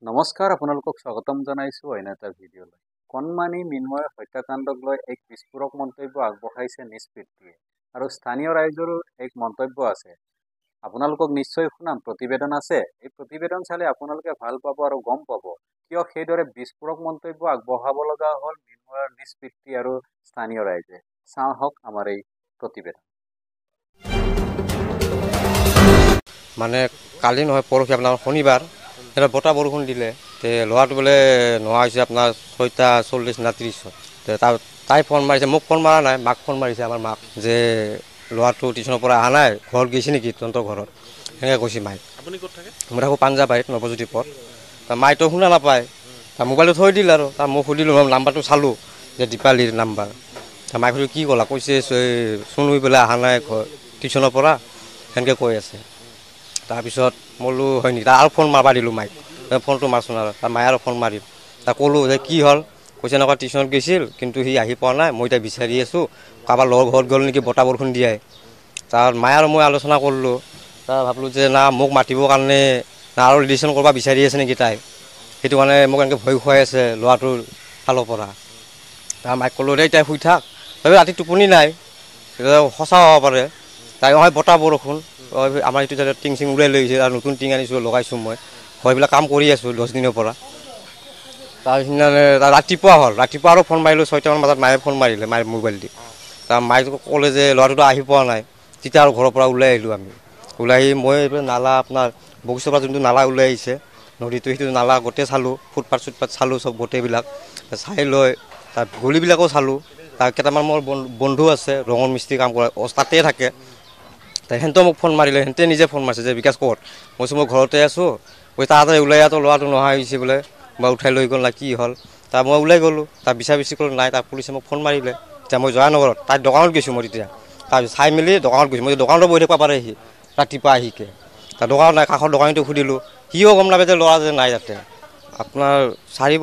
নমস্কাৰ আপোনালোকক স্বাগতম জনাইছোঁ অন্য এটা ভিডিঅ'লৈ। কণমানি মৃন্ময় হত্যাকাণ্ডক লৈ এক বিস্ফোৰক মন্তব্য আগবঢ়াইছে নিজ পিতৃয়ে আৰু স্থানীয় ৰাইজৰো এক মন্তব্য আছে। আপোনালোকক নিশ্চয় শুনাম, প্ৰতিবেদন আছে। এই প্ৰতিবেদন চালে আপোনালোকে ভাল পাব আৰু গম পাব কিয় সেইদৰে বিস্ফোৰক মন্তব্য আগবঢ়াব লগা হ'ল মৃন্ময়ৰ নিজ পিতৃ আৰু স্থানীয় ৰাইজে। চাওক আমাৰ এই প্ৰতিবেদন। মানে কালি নহয় পৰহি আপোনাৰ শনিবাৰ এটা বতাহ বৰষুণ দিলে ল'ৰাটো বোলে নোহোৱা হৈছে আপোনাৰ 6:40 না 30 তাই ফোন মাৰিছে, মোক ফোন মাৰা নাই, মাক ফোন মাৰিছে, আমাৰ মাক, যে ল'ৰাটো টিউশ্যনৰ পৰা অহা নাই, ঘৰত গৈছে নেকি তহঁতৰ ঘৰত, সেনেকৈ কৈছে মায়ে। আপুনি ক'ত থাকে? মই থাকোঁ পাঞ্জাবাৰীত নৱজ্যোতি পথ। মায়েতো শুনা নাপায়, মোবাইলটো থৈ দিল আৰু মই সুধিলোঁ, নাম্বাৰটো চালোঁ যে দীপালীৰ নাম্বাৰ। মায়ে সুধিলোঁ কি ক'লা, কৈছে চুনুই বোলে অহা নাই ঘৰ টিউশ্যনৰ পৰা, সেনেকৈ কৈ আছে। তাৰপিছত মই বোলো হয় নেকি, আৰু ফোন মাৰিব দিলোঁ মাইক, ফোনটো মাৰচোন আৰু তাৰ মায়ে আৰু ফোন মাৰিল। তাক ক'লোঁ যে কি হ'ল, কৈছে এনেকুৱা টিউশ্যনত গৈছিল কিন্তু সি আহি পোৱা নাই, মই এতিয়া বিচাৰি আছোঁ, কাৰোবাৰ লগৰ ঘৰত গ'ল নেকি বতাহ বৰষুণ দিয়াই। তাৰ মায়ে আৰু মই আলোচনা কৰিলোঁ, তাৰ ভাবিলোঁ যে না মোক মাতিবৰ কাৰণে না আৰু ৰিলেশ্যন কৰিব বিচাৰি আছে নেকি তাই, সেইটো কাৰণে মোক এনেকৈ ভয় খুৱাই আছে ল'ৰাটোৰ ফালৰ পৰা। তাৰ মাইক ক'লোঁ দেই তাই শুই থাক, ৰাতি টোপনি নাই, সঁচা হ'ব পাৰে, তাই হয় বতাহ বৰষুণ, আমাৰ এইটো জেগাত টিং চিং উৰাই লৈ গৈছে আৰু নতুন টিং আনিছোঁ, লগাইছোঁ, মই ঘৰবিলাক কাম কৰি আছোঁ 10 দিনৰ পৰা। তাৰপিছত ৰাতিপুৱা হ'ল, ৰাতিপুৱা আৰু ফোন মাৰিলোঁ 6টামান বজাত, মায়ে ফোন মাৰিলে, মায়ে মোবাইল দি। তাৰ মায়ে ক'লে যে ল'ৰাটোতো আহি পোৱা নাই। তেতিয়া আৰু ঘৰৰ পৰা ওলাই আহিলোঁ আমি, ওলাই আহি মই এইফালে নালা আপোনাৰ বগীচাৰ পৰা যোনটো নালা ওলাই আহিছে নদীটো, সেইটো নালা গোটেই চালোঁ, ফুটপাথ চুটপাথ চালোঁ, চব গোটেইবিলাক চাই লৈ তাৰ গলিবিলাকো চালোঁ। তাৰ কেইটামান মোৰ বন্ধু আছে ৰঙৰ মিস্ত্ৰী কাম কৰে, তাতেই থাকে, সিহঁতেও মোক ফোন মাৰিলে, সিহঁতে নিজে ফোন মাৰিছে যে বিকাশ ক'ত, মই কৈছোঁ মই ঘৰতে আছোঁ, কৈ তাতে ওলাই আহোঁ, ল'ৰাটো নোহোৱা হৈছে বোলে, বা উঠাই লৈ গ'ল না কি হ'ল। তাৰ মই ওলাই গ'লোঁ, তাৰ বিচাৰ বিচি কৰিলোঁ নাই, তাৰ পুলিচে মোক ফোন মাৰিলে। এতিয়া মই জয়ানগৰত তাইৰ দোকানত গৈছোঁ মই, তেতিয়া তাৰপিছত চাই মেলি দোকানত গৈছোঁ, মই দোকানতো বহি থাকিব পাৰে সি ৰাতিপুৱা আহিকে, তাৰ দোকানত নাই, কাষৰ দোকানীটো সুধিলোঁ, সিও গম নাপায় যে ল'ৰা যে নাই তাতে। আপোনাৰ 4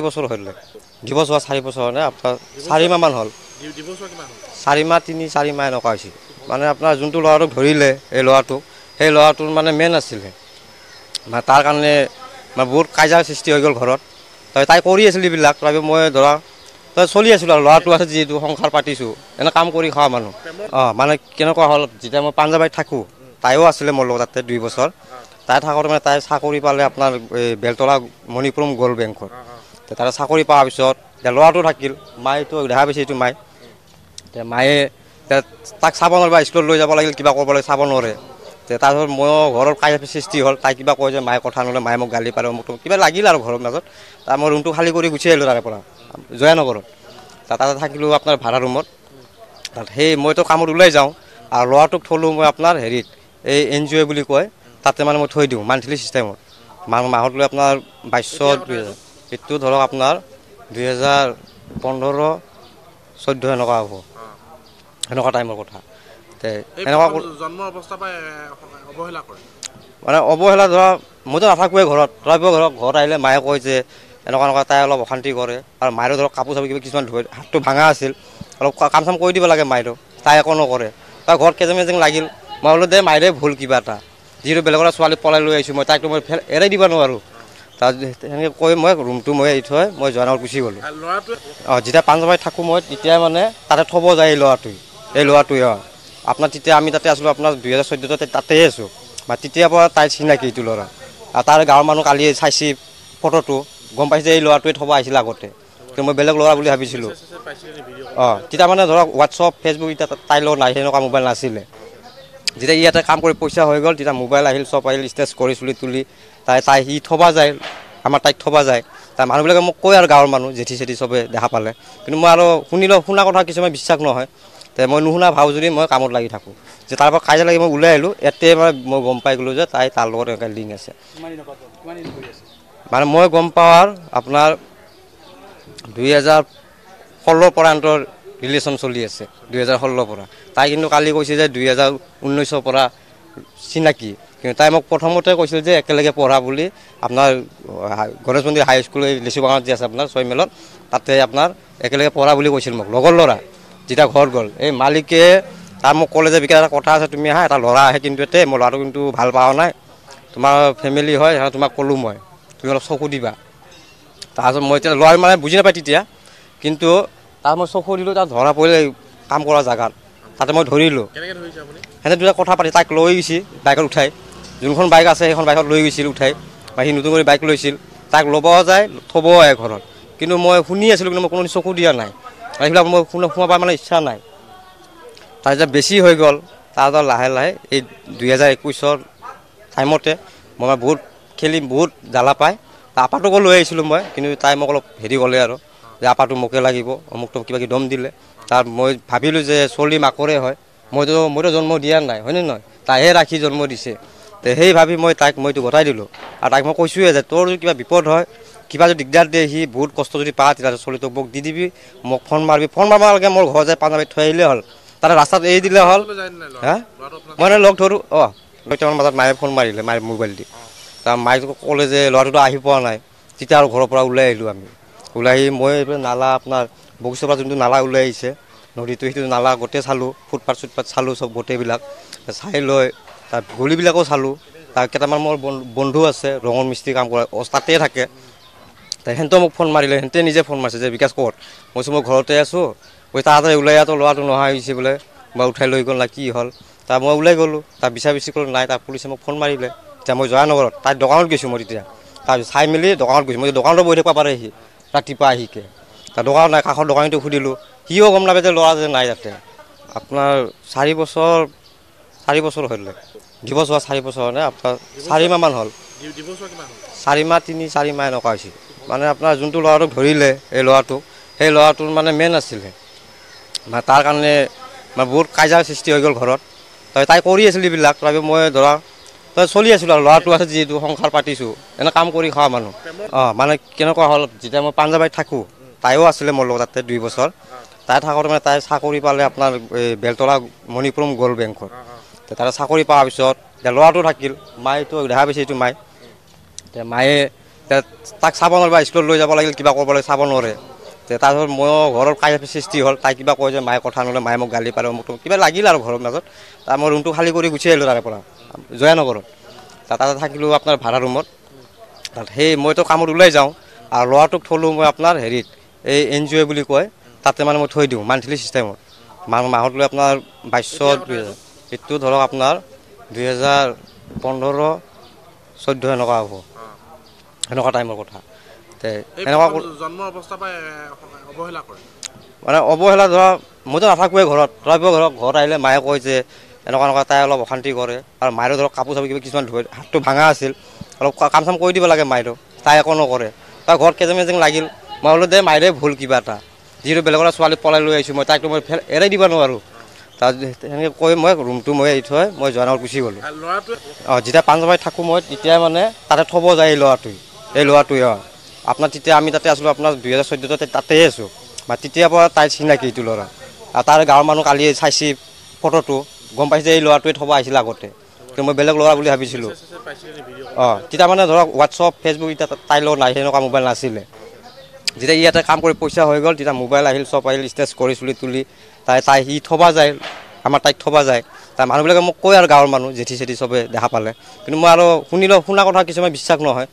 বছৰ হ'ল, ডিভ'ৰ্চ হোৱা 4 বছৰ নে আপোনাৰ 4 মাহমান হ'ল, ডিভ'ৰ্চ হোৱা কিমান হ'ল? 4 মাহ 3-4 মাহ এনেকুৱা হৈছিল। মানে আপোনাৰ যোনটো ল'ৰাটোক ধৰিলে, এই ল'ৰাটোক, সেই ল'ৰাটোৰ মানে মেইন আছিলে, মানে তাৰ কাৰণে মানে বহুত কাজিয়াৰ সৃষ্টি হৈ গ'ল ঘৰত। তাই কৰি আছিল এইবিলাক, তাৰপিছত মই ধৰা চলি আছিলোঁ আৰু ল'ৰাটো আছে যিহেতু সংসাৰ পাতিছোঁ, এনে কাম কৰি খোৱা মানুহ। মানে কেনেকুৱা হ'ল, যেতিয়া মই পাঞ্জাবাৰীত থাকোঁ, তাইও আছিলে মোৰ লগত তাতে 2 বছৰ, তাই থাকোঁতে মানে তাই চাকৰি পালে আপোনাৰ এই বেলতলা মণিপুৰম গ'ল্ড বেংকত। তাতে চাকৰি পোৱাৰ পিছত ল'ৰাটো থাকিল, মায়েতো দেখা পাইছে, এইটো মায়ে, মায়ে তাক চাব নোৱাৰিব, স্কুলত লৈ যাব লাগিল, কিবা কৰিব লাগে, চাব নোৱাৰে। তাৰপিছত ময়ো ঘৰৰ কাজিয়া সৃষ্টি হ'ল, তাই কিবা কয় যে মায়ে কথা নলয়, মায়ে মোক গালি পাৰে, মোক কিবা লাগিল আৰু ঘৰৰ মাজত। তাৰ মই ৰুমটো খালী কৰি গুচি আহিলোঁ তাৰে পৰা জয়ানগৰত। তাতে থাকিলোঁ আপোনাৰ ভাড়া ৰুমত। তাত সেই মইতো কামত ওলাই যাওঁ আৰু ল'ৰাটোক থলোঁ মই আপোনাৰ হেৰিত, এই NGO বুলি কয়, তাতে মানে মই থৈ দিওঁ মান্থলি চিষ্টেমত, মাহত লৈ আপোনাৰ 2200-2000, সেইটো ধৰক আপোনাৰ 2015-14 এনেকুৱা হ'ব, সেনেকুৱা টাইমৰ কথা। এনেকুৱা জন্ম অৱস্থাৰ পৰা অৱহেলা কৰে, মানে অৱহেলা ধৰা, মইতো নাথাকোঁৱেই ঘৰত, তথাপিও ঘৰত আহিলে মায়ে কয় যে এনেকুৱা তাই অলপ অশান্তি কৰে, আৰু মায়েৰো ধৰক কাপোৰ চাপোৰ কিবা কিছুমান ধুই, হাতটো ভাঙা আছিল, অলপ কাম চাম কৰি দিব লাগে মায়েৰো, তাই একো নকৰে। তাৰ ঘৰত কেজেং মেজেং লাগিল, মই বোলো দে মায়েৰে ভুল কিবা এটা, যিহেতু বেলেগৰ ছোৱালী পলাই লৈ আহিছোঁ মই, তাইকতো মই এৰাই দিব নোৱাৰোঁ। তাৰপিছত সেনেকৈ কৈ মই ৰুমটো মই এৰি থৈ মই জয়ানগৰ গুচি গ'লোঁ। যেতিয়া পাঞ্জাবাৰীত থাকোঁ মই, তেতিয়া মানে তাতে থ'ব যায় এই ল'ৰাটোৱে আপোনাৰ, তেতিয়া আমি তাতে আছিলোঁ আপোনাৰ 2014 তাতেই আছোঁ, বা তেতিয়াৰ পৰা তাইৰ চিনাকি এইটো ল'ৰা, আৰু তাৰ গাঁৱৰ মানুহ কালি চাইছে ফটোটো, গম পাইছে এই ল'ৰাটোৱে থ'ব আহিছিল আগতে, কিন্তু মই বেলেগ ল'ৰা বুলি ভাবিছিলোঁ। তেতিয়া মানে ধৰক হোৱাটছআপ ফেচবুক এতিয়া তাইৰ লগত নাই, সেনেকুৱা মোবাইল নাছিলে। যেতিয়া ইয়াতে কাম কৰি পইচা হৈ গ'ল, তেতিয়া মোবাইল আহিল, চব আহিল, ষ্টেজ কৰি চুলি তুলি সি থ'ব যায়, আমাৰ তাইক থ'ব যায়। তাৰ মানুহবিলাকে মোক কয় আৰু গাঁৱৰ মানুহ জেঠি চেঠি চবে দেখা পালে, কিন্তু মই আৰু শুনা কথা কিছুমান বিশ্বাস নহয়, মই নুশুনা ভাও যদি মই কামত লাগি থাকোঁ। যে তাৰ পৰা কাজিয়া লাগি মই ওলাই আহিলোঁ, ইয়াতে মানে মই গম পাই গ'লোঁ যে তাই তাৰ লগত এনেকৈ লিংক আছে। মানে মই গম পাওঁ আপোনাৰ 2016 পৰা সিহঁতৰ ৰিলেশ্যন চলি আছে, 2016 পৰা। তাই কিন্তু কালি কৈছে যে 2019 পৰা চিনাকি, কিন্তু তাই মোক প্ৰথমতে কৈছিল যে একেলগে পঢ়া বুলি, আপোনাৰ গণেশ মন্দিৰ হাইস্কুল এই লিচুবাগানত যে আছে আপোনাৰ 6 মাইলত, তাতে আপোনাৰ একেলগে পঢ়া বুলি কৈছিল মোক, লগৰ ল'ৰা। যেতিয়া ঘৰত গ'ল, এই মালিকে তাৰ মোক ক'লে যে বিকাশ এটা কথা আছে, তুমি আহা, এটা ল'ৰা আহে কিন্তু মই ল'ৰাটো কিন্তু ভাল পোৱা নাই, তোমাৰ ফেমিলি হয় তোমাক ক'লোঁ মই তুমি অলপ চকু দিবা। তাৰপিছত মই এতিয়া ল'ৰাই মানে বুজি নাপায় তেতিয়া, কিন্তু তাত মই চকু দিলোঁ, তাত ধৰা পৰিলে কাম কৰা জেগাত, তাতে মই ধৰিলোঁ। কেনেকৈ ধৰিছে আপুনি? সেনে দুটা কথা পাতি তাইক লৈ গৈছে বাইকত উঠাই, যোনখন বাইক আছে সেইখন বাইকত লৈ গৈছিল উঠাই, বা সি নতুন কৰি বাইক লৈছিল, তাক ল'ব যায় থ'ব আহে ঘৰত। কিন্তু মই শুনি আছিলোঁ, কিন্তু মই কোনো চকু দিয়া নাই, সেইবিলাক মই সোমাব মানে ইচ্ছা নাই। তাৰ যেতিয়া বেছি হৈ গ'ল, তাৰপিছত লাহে লাহে এই 2021 টাইমতে মই বহুত খেলি বহুত জ্বালা পায়, আপাটোকো লৈ আহিছিলোঁ মই, কিন্তু তাই মোক অলপ হেৰি ক'লে আৰু যে আপাটো মোকে লাগিব, অমুক কিবা কিবি দম দিলে। তাত মই ভাবিলোঁ যে চলি মাকৰে হয়, মইতো জন্ম দিয়া নাই, হয়নে নহয়, তাইহে ৰাখি জন্ম দিছে। তো সেই ভাবি তাইক মইতো গতাই দিলোঁ, আৰু তাইক মই কৈছোঁৱে যে তোৰ যদি কিবা বিপদ হয়, কিবা যদি দিগদাৰ দিয়ে, সি বহুত কষ্ট যদি পা, তেতিয়াহ'লে চলিটোক মোক দি দিবি, মোক ফোন মাৰিবি, ফোন মাৰিব নালাগে, মোৰ ঘৰ যায় পাঞ্জাবাৰীত থৈ আহিলে হ'ল, তাতে ৰাস্তাত এৰি দিলে হ'ল। হা মই লগ ধৰোঁ, নটামান বজাত মায়ে ফোন মাৰিলে, মায়ে মোবাইল দি, তাৰ মায়ে ক'লে যে ল'ৰাটোতো আহি পোৱা নাই। তেতিয়া আৰু ঘৰৰ পৰা ওলাই আহিলোঁ আমি, ওলাই আহি মই এইফালে নালা আপোনাৰ বশিষ্ঠৰ পৰা যোনটো নালা ওলাই আহিছে নদীটো, সেইটো নালা গোটেই চালোঁ, ফুটপাথ চুটপাথ চালোঁ, চব গোটেইবিলাক চাই লৈ তাত গলিবিলাকো চালোঁ। তাৰ কেইটামান মোৰ বন্ধু আছে ৰঙৰ মিস্ত্ৰী কাম কৰে, তাতেই থাকে, সিহঁতেও মোক ফোন মাৰিলে, সিহঁতে নিজে ফোন মাৰিছে যে বিকাশ ক'ত, মই কৈছোঁ মই ঘৰতে আছোঁ, তাতে ওলাই আহোঁতে ল'ৰাটো নহা হৈছে বোলে, বা উঠাই লৈ গ'ল না কি হ'ল। তাৰ মই ওলাই গ'লোঁ, তাৰ বিচাৰ বিচাৰি কৰিলোঁ নাই, তাৰ পুলিচে মোক ফোন মাৰিলে, এতিয়া মই জয়ানগৰত তাইৰ দোকানত গৈছোঁ মই তেতিয়া, তাৰপিছত চাই মেলি দোকানত গৈছোঁ, মই দোকানতো বহি থাকিব পাৰে সি ৰাতিপুৱা আহিকে, তাৰ দোকানত নাই, কাষৰ দোকানীটো সুধিলোঁ, সিও গম নাপায় যে ল'ৰা যে নাই তাতে। আপোনাৰ 4 বছৰ হ'ল, ডিভ'ৰ্চ হোৱা 4 বছৰ মানে আপোনাৰ 4 মাহমান হ'ল, 4 মাহ 3-4 মাহ এনেকুৱা হৈছিল। মানে আপোনাৰ যোনটো ল'ৰাটোক ধৰিলে, এই ল'ৰাটোক, সেই ল'ৰাটোৰ মানে মেইন আছিলে, মানে তাৰ কাৰণে মানে বহুত কাজিয়াৰ সৃষ্টি হৈ গ'ল ঘৰত, তাই কৰি আছিল এইবিলাক, তাৰপিছত মই ধৰা চলি আছিলোঁ আৰু ল'ৰাটো আছে যিহেতু সংসাৰ পাতিছোঁ, এনে কাম কৰি খোৱা মানুহ। মানে কেনেকুৱা হ'ল, যেতিয়া মই পাঞ্জাবাৰীত থাকোঁ, তাইও আছিলে মোৰ লগত তাতে 2 বছৰ, তাই থাকোঁতে মানে তাই চাকৰি পালে আপোনাৰ এই বেলতলা মণিপুৰম গ'ল্ড বেংকত, তাতে চাকৰি পোৱাৰ পিছত এতিয়া ল'ৰাটো থাকিল, মায়েতো দেখা পাইছে এইটো মায়ে, এতিয়া মায়ে তাক চাব নোৱাৰিব, স্কুলত লৈ যাব লাগিল, কিবা কৰিব লাগে চাব নোৱাৰে। তাৰপিছত ময়ো ঘৰৰ কাজিয়া সৃষ্টি হ'ল, তাই কিবা কয় যে মায়ে কথা নলয়, মায়ে মোক গালি পাৰে, মোক কিবা লাগিল আৰু ঘৰৰ মাজত, তাৰ মই ৰুমটো খালী কৰি গুচি আহিলোঁ তাৰে পৰা জয়ানগৰত, তাতে থাকিলোঁ আপোনাৰ ভাড়া ৰুমত। তাত সেই মইতো কামত ওলাই যাওঁ, আৰু ল'ৰাটোক থলোঁ মই আপোনাৰ হেৰিত এই NGO বুলি কয়, তাতে মানে মই থৈ দিওঁ মান্থলি চিষ্টেমত, মাহত লৈ আপোনাৰ 2200 সেইটো ধৰক আপোনাৰ 2015-14 এনেকুৱা হ'ব, সেনেকুৱা টাইমৰ কথা। এনেকুৱা জন্মৰ অৱস্থাৰ পৰাই অৱহেলা কৰে, মানে অৱহেলা ধৰা মইতো নাথাকোঁৱে ঘৰত, তথাপিও ঘৰত আহিলে মায়ে কয় যে এনেকুৱা তাই অলপ অশান্তি কৰে, আৰু মায়েৰো ধৰক কাপোৰ চাপোৰ কিবা কিছুমান ধুৱে, হাতটো ভাঙা আছিল, অলপ কাম চাম কৰি দিব লাগে মায়েৰো, তাই একো নকৰে, তাই ঘৰত কেজেং মেজেং লাগিল, মই বোলো দে মায়েৰে ভুল কিবা এটা, যিহেতু বেলেগৰ ছোৱালী পলাই লৈ আহিছোঁ মই, তাইকতো মই এৰাই দিব নোৱাৰোঁ। তাৰপিছত সেনেকৈ কৈ মই ৰুমটো মই এৰি থৈ মই জয়ানগৰ গুচি গ'লোঁ। যেতিয়া পাঞ্জাবাৰীত থাকোঁ মই, তেতিয়া মানে তাতে থ'ব যায় এই ল'ৰাটোৱে আপোনাৰ তেতিয়া আমি তাতে আছিলোঁ আপোনাৰ 2014 তাতেই আছোঁ, বা তেতিয়াৰ পৰা তাইৰ চিনাকি এইটো ল'ৰা, আৰু তাৰ গাঁৱৰ মানুহ কালি চাইছে ফটোটো, গম পাইছে এই ল'ৰাটোৱে থ'ব আহিছিল আগতে, কিন্তু মই বেলেগ ল'ৰা বুলি ভাবিছিলোঁ। তেতিয়া মানে ধৰক হোৱাটছআপ ফেচবুক এতিয়া তাইৰ লগত নাই, সেনেকুৱা মোবাইল নাছিলে। যেতিয়া ইয়াতে কাম কৰি পইচা হৈ গ'ল, তেতিয়া মোবাইল আহিল, চব আহিল, ষ্টেজ কৰি চুলি তুলি সি থ'ব যায়, আমাৰ তাইক থ'ব যায়, তাৰ মানুহবিলাকে মোক কয় আৰু গাঁৱৰ মানুহ জেঠি চেঠি চবে দেখা পালে, কিন্তু মই আৰু শুনা কথা কিছুমান বিশ্বাস নহয়,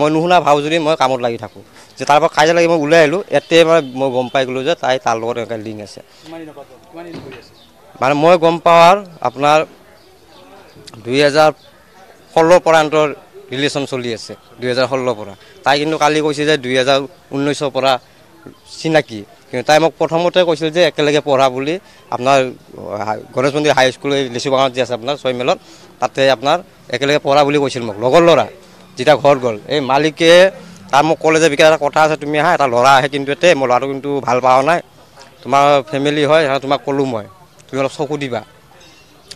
মই নুশুনা ভাও যদি মই কামত লাগি থাকোঁ, যে তাৰ পৰা কাজিয়া লাগি মই ওলাই আহিলোঁ, ইয়াতে মানে মই গম পাই গ'লোঁ যে তাই তাৰ লগত এনেকৈ লিংক আছে। মানে মই গম পাওঁ আপোনাৰ 2016 পৰা সিহঁতৰ ৰিলেশ্যন চলি আছে, 2016 পৰা, তাই কিন্তু কালি কৈছে যে 2019 পৰা চিনাকি, কিন্তু তাই মোক প্ৰথমতে কৈছিল যে একেলগে পঢ়া বুলি, আপোনাৰ গণেশ মন্দিৰ হাইস্কুল লিচু বাগানত যে আছে আপোনাৰ 6 মাইলত, তাতে আপোনাৰ একেলগে পঢ়া বুলি কৈছিল মোক, লগৰ ল'ৰা। যেতিয়া ঘৰত গ'ল, এই মালিকে তাৰ মোক ক'লে যে বিকাশ এটা কথা আছে, তুমি আহা, এটা ল'ৰা আহে কিন্তু মই ল'ৰাটো কিন্তু ভাল পোৱা নাই, তোমাৰ ফেমিলি হয়, তোমাক ক'লোঁ মই তুমি অলপ চকু দিবা।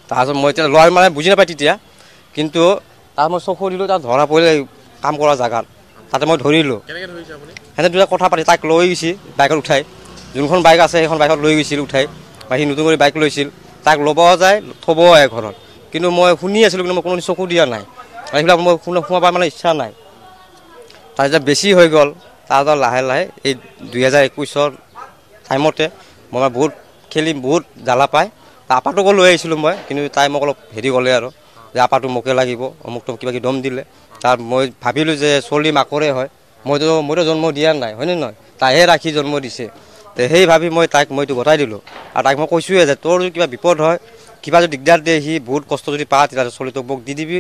তাৰপিছত মই এতিয়া ল'ৰাই মানে বুজি নাপায় তেতিয়া, কিন্তু তাত মই চকু দিলোঁ, তাত ধৰা পৰিলে কাম কৰা জেগাত, তাতে মই ধৰিলোঁ। সেনে দুটা কথা পাতি তাইক লৈ গৈছে বাইকত উঠাই, যোনখন বাইক আছে সেইখন বাইকত লৈ গৈছিল উঠাই, বা সি নতুন কৰি বাইক লৈছিল, তাক ল'ব যায় থ'ব আহে ঘৰত, কিন্তু মই শুনি আছিলোঁ, কিন্তু মই কোনো চকু দিয়া নাই, সেইবিলাক মই সোমাব মানে ইচ্ছা নাই। তাৰ যেতিয়া বেছি হৈ গ'ল, তাৰপিছত লাহে লাহে এই 2021 টাইমতে মই বহুত খেলি বহুত জ্বালা পায়, আপাটোকো লৈ আহিছিলোঁ মই, কিন্তু তাই মোক অলপ হেৰি ক'লে আৰু যে আপাটো মোকে লাগিব অমুক কিবা কিবি দম দিলে তাৰ মই ভাবিলোঁ যে চলি মাকৰে হয় মইতো জন্ম দিয়া নাই হয়নে নহয় তাইহে ৰাখি জন্ম দিছে তো সেই ভাবি মই তাইক মইতো গতাই দিলোঁ আৰু তাইক মই কৈছোঁৱে যে তোৰ যদি কিবা বিপদ হয় কিবা যদি দিগদাৰ দিয়ে সি বহুত কষ্ট যদি পা তেতিয়াহ'লে চলিটোক মোক দি দিবি